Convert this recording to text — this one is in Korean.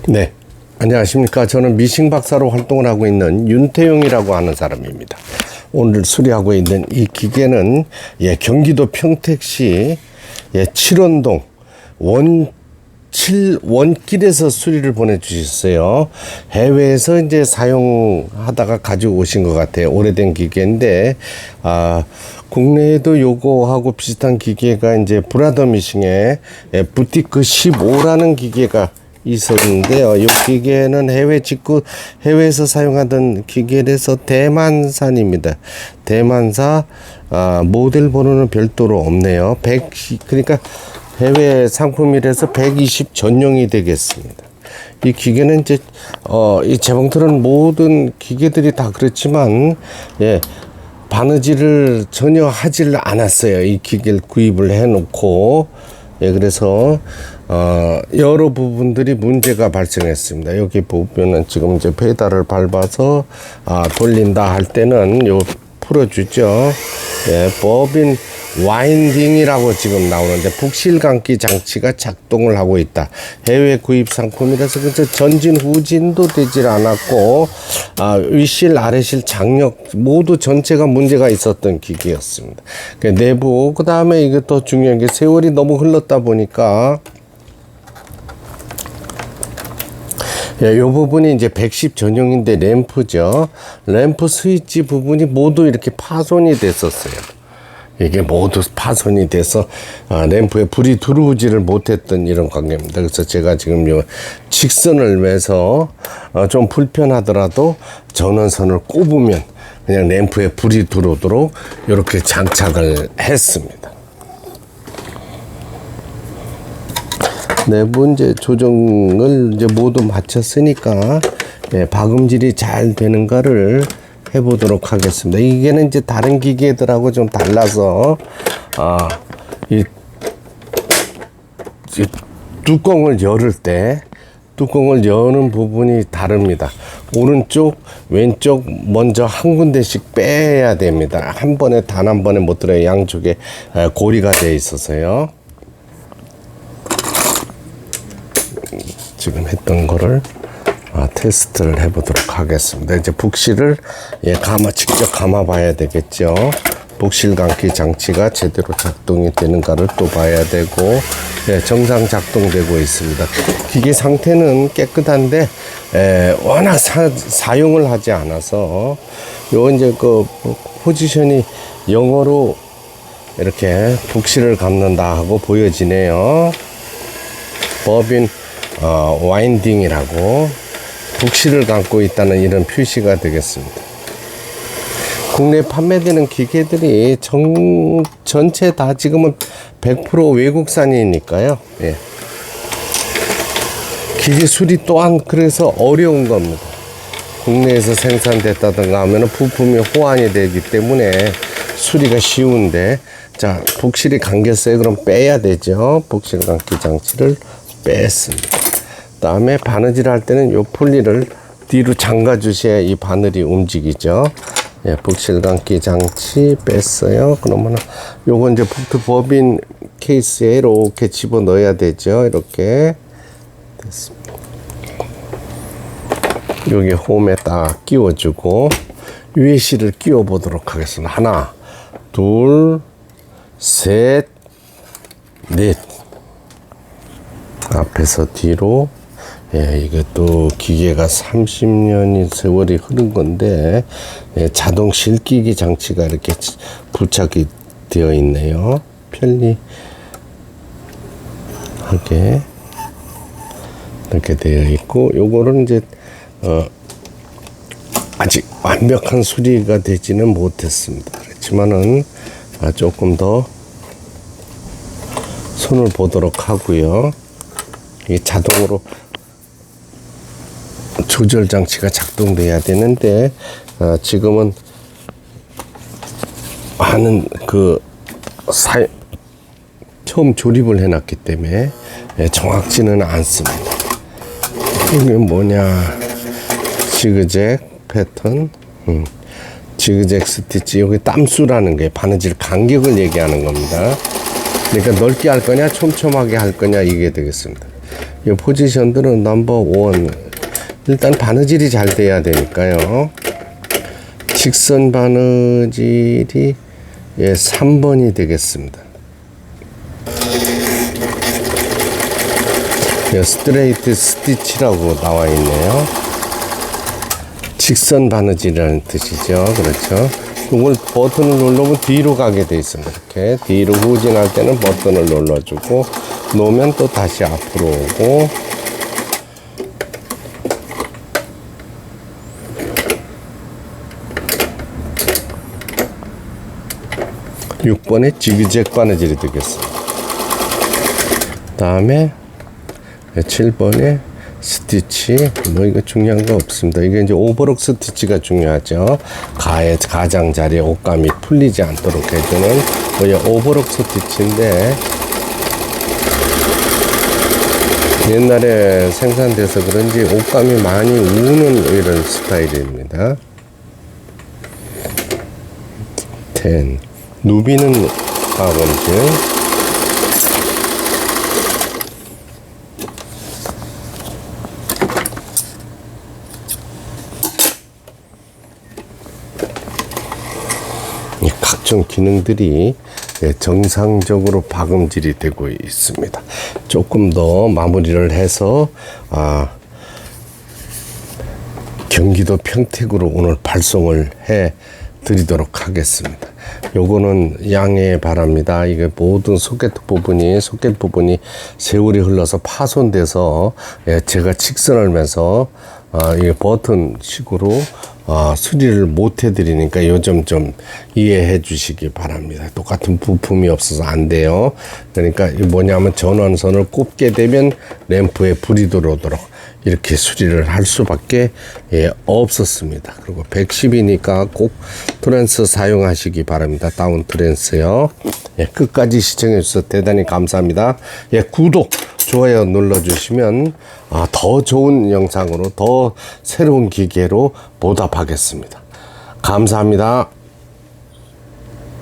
네, 안녕하십니까. 저는 미싱 박사로 활동을 하고 있는 윤태용이라고 하는 사람입니다. 오늘 수리하고 있는 이 기계는 경기도 평택시 칠원동 원길에서 수리를 보내주셨어요. 해외에서 이제 사용하다가 가지고 오신 것 같아요. 오래된 기계인데, 국내에도 요거하고 비슷한 기계가 이제 브라더 미싱의 부티크 15라는 기계가 있었는데요. 이 기계는 해외에서 사용하던 기계에서 대만산입니다. 대만사, 모델 번호는 별도로 없네요. 그러니까 해외 상품이라서 120 전용이 되겠습니다. 이 기계는 이제, 이 재봉틀은 모든 기계들이 다 그렇지만, 바느질을 전혀 하질 않았어요. 이 기계를 구입을 해놓고, 그래서, 여러 부분들이 문제가 발생했습니다. 여기 보면은 지금 이제 페달을 밟아서, 돌린다 할 때는 요 풀어주죠. 버빈 와인딩이라고 지금 나오는데 북실감기 장치가 작동을 하고 있다. 해외 구입 상품이라서 그래서 전진 후진도 되질 않았고 윗실 아래실 장력 모두 전체가 문제가 있었던 기계였습니다. 내부 그 다음에 이게 더 중요한 게 세월이 너무 흘렀다 보니까 이 부분이 이제 110 전용인데 램프죠. 램프 스위치 부분이 모두 이렇게 파손이 됐었어요. 이게 모두 파손이 돼서 램프에 불이 들어오지를 못했던 이런 관계입니다. 그래서 제가 지금 요 직선을 매서 좀 불편하더라도 전원선을 꼽으면 그냥 램프에 불이 들어오도록 이렇게 장착을 했습니다. 내부 이제 조정을 이제 모두 마쳤으니까 박음질이 잘 되는가를 해보도록 하겠습니다. 이게는 이제 다른 기계들하고 좀 달라서 이 뚜껑을 열을 때 뚜껑을 여는 부분이 다릅니다. 오른쪽 왼쪽 먼저 한 군데씩 빼야 됩니다. 한 번에 단 한 번에 못 들어요. 양쪽에 고리가 되어 있어서요. 지금 했던 거를 테스트를 해보도록 하겠습니다. 이제 북실을 직접 감아 봐야 되겠죠. 북실 감기 장치가 제대로 작동이 되는가를 또 봐야 되고, 정상 작동되고 있습니다. 기계 상태는 깨끗한데, 워낙 사용을 하지 않아서, 요 이제 그 포지션이 영어로 이렇게 북실을 감는다 하고 보여지네요. 버빈 와인딩이라고 북실을 감고 있다는 이런 표시가 되겠습니다. 국내 판매되는 기계들이 전체 다 지금은 100% 외국산이니까요. 기계 수리 또한 그래서 어려운 겁니다. 국내에서 생산됐다든가 하면 부품이 호환이 되기 때문에 수리가 쉬운데, 자, 북실이 감겼어요. 그럼 빼야 되죠. 북실 감기 장치를 뺐습니다. 다음에 바느질 할 때는 요 폴리를 뒤로 잠가 주셔야 이 바늘이 움직이죠. 북실 감기 장치 뺐어요. 그러면은 요거 이제 버빈 케이스에 이렇게 집어 넣어야 되죠. 이렇게 됐습니다. 여기 홈에 딱 끼워주고 위에 실을 끼워 보도록 하겠습니다. 하나, 둘, 셋, 넷. 앞에서 뒤로. 이것도 기계가 30년이 세월이 흐른 건데, 자동 실기기 장치가 이렇게 부착이 되어 있네요. 편리하게 이렇게 되어 있고, 요거는 이제, 아직 완벽한 수리가 되지는 못했습니다. 그렇지만은, 조금 더 손을 보도록 하고요. 이 자동으로 조절 장치가 작동돼야 되는데 지금은 많은 처음 조립을 해놨기 때문에 정확지는 않습니다. 이게 뭐냐, 지그잭 패턴, 지그잭 스티치. 여기 땀수라는 게 바느질 간격을 얘기하는 겁니다. 그러니까 넓게 할 거냐 촘촘하게 할 거냐 이게 되겠습니다. 이 포지션들은 넘버 원. 일단 바느질이 잘 돼야 되니까요. 직선 바느질이 3번이 되겠습니다. 스트레이트 스티치라고 나와 있네요. 직선 바느질이라는 뜻이죠. 그렇죠. 이걸 버튼을 누르면 뒤로 가게 돼 있습니다. 이렇게 뒤로 후진할 때는 버튼을 눌러주고 놓으면 또 다시 앞으로 오고, 육 번에 지그재그 바느질이 되겠습니다. 다음에 7번에 스티치, 뭐 이거 중요한 거 없습니다. 이게 이제 오버록 스티치가 중요하죠. 가장자리에 옷감이 풀리지 않도록 해주는 오버록 스티치인데, 옛날에 생산돼서 그런지 옷감이 많이 우는 이런 스타일입니다. 10. 누비는 가범질. 각종 기능들이 정상적으로 박음질이 되고 있습니다. 조금 더 마무리를 해서 경기도 평택으로 오늘 발송을 해 드리도록 하겠습니다. 요거는 양해 바랍니다. 이게 모든 소켓 부분이 세월이 흘러서 파손돼서 제가 직선을 매서 이 버튼 식으로 수리를 못 해드리니까 요즘 좀 이해해 주시기 바랍니다. 똑같은 부품이 없어서 안 돼요. 그러니까 이 뭐냐면 전원선을 꼽게 되면 램프에 불이 들어오도록 이렇게 수리를 할 수밖에 없었습니다. 그리고 110이니까 꼭 트랜스 사용하시기 바랍니다. 다운 트랜스요. 끝까지 시청해 주셔서 대단히 감사합니다. 구독, 좋아요 눌러주시면 더 좋은 영상으로, 더 새로운 기계로 보답하겠습니다. 감사합니다.